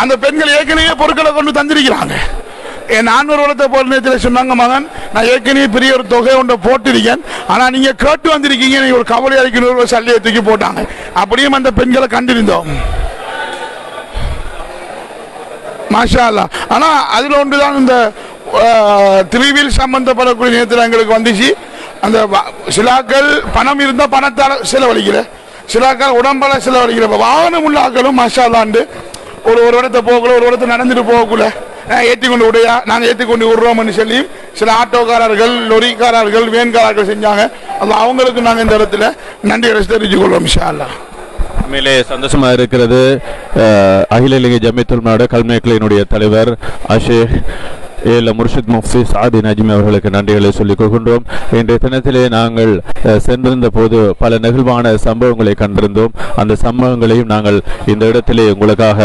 அந்த பெண்கள் ஏற்கனவே பொருட்களை கொண்டு தந்திருக்கிறாங்க. என் 400 வருடத்தை போல நேரத்தில் சொன்னாங்க, மகன் நான் ஏற்கனவே பெரிய ஒரு தொகை ஒன்றை போட்டிருக்கேன், ஆனால் நீங்க கேட்டு வந்திருக்கீங்க, நீங்க ஒரு கவலை அளிக்கிற சல்லியை தூக்கி போட்டாங்க. அப்படியும் அந்த பெண்களை கண்டிருந்தோம். மாஷா அல்லாஹ். ஆனா அதுல ஒன்றுதான் இந்த திருவில் சம்பந்தப்படக்கூடிய நேரத்தில் எங்களுக்கு வந்துச்சு. அந்த சிலாக்கள் பணம் இருந்தா பணத்தால் செலவழிக்கிற, சிலாக்கள் உடம்பால செலவழிக்கிற. வாகனம் உள்ள ஆக்களும் மாஷா அல்லாண்டு ஒரு இடத்தை போகல, ஒரு இடத்தை நடந்துட்டு போகக்குள்ள ஏற்றி கொண்டு உடையா நாங்கள் ஏற்றி கொண்டு விடுறோம்னு சொல்லி சில ஆட்டோக்காரர்கள், லொரிக்காரர்கள், வேன்காரர்கள் செஞ்சாங்க. அது அவங்களுக்கு நாங்கள் இந்த இடத்துல நன்றி தெரிவித்துக் கொள்வோம். இன்ஷா அல்லாஹ். மேலே சந்தோஷமாக இருக்கிறது. அகில இலங்கை ஜமியத்துல் உலமா கல்மேக்கலினுடைய தலைவர் அஷேக் முர்ஷித் முஃப்தி சாதி நஜ்மி அவர்களுக்கு நன்றிகளை சொல்லிக் கொள்கின்றோம். இன்றைய தினத்திலே நாங்கள் சென்றிருந்த போது பல நெகிழ்வான சம்பவங்களை கண்டிருந்தோம். அந்த சம்பவங்களையும் நாங்கள் இந்த இடத்திலே உங்களுக்காக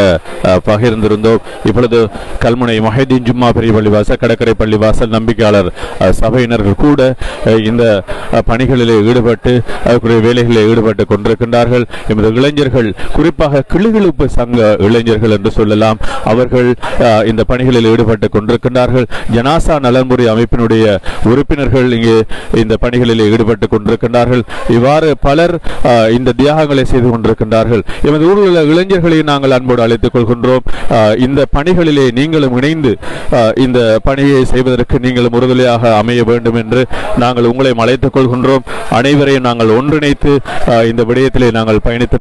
பகிர்ந்திருந்தோம். இப்பொழுது கல்முனை மொஹிதீன் ஜும்மா பெரிய பள்ளிவாசல், கடற்கரை பள்ளிவாசல் நம்பிக்கையாளர் சபையினர்கள் கூட இந்த பணிகளிலே ஈடுபட்டு அதற்குரிய வேலைகளில் ஈடுபட்டு கொண்டிருக்கின்றார்கள். எமது இளைஞர்கள், குறிப்பாக கிளுகிழுப்பு சங்க இளைஞர்கள் என்று சொல்லலாம், அவர்கள் இந்த பணிகளில் ஈடுபட்டு கொண்டிருக்கின்றார்கள். ஜனாசா நலன்புரி அமைப்பினுடைய உறுப்பினர்கள் இங்கே இந்த பணிகளில் ஈடுபட்டு கொண்டிருக்கின்றார்கள். இவ்வாறு பலர் இந்த தியாகங்களை செய்து கொண்டிருக்கின்றார்கள். எமது ஊரில் உள்ள இளைஞர்களை நாங்கள் அன்போடு அழைத்துக் கொள்கின்றோம். இந்த பணிகளிலே நீங்களும் இணைந்து இந்த பணியை செய்வதற்கு நீங்களும் உறுதுணையாக அமைய வேண்டும் என்று நாங்கள் உங்களையும் அழைத்துக் கொள்கின்றோம். அனைவரையும் நாங்கள் ஒன்றிணைத்து இந்த விடயத்திலே நாங்கள் பயணித்து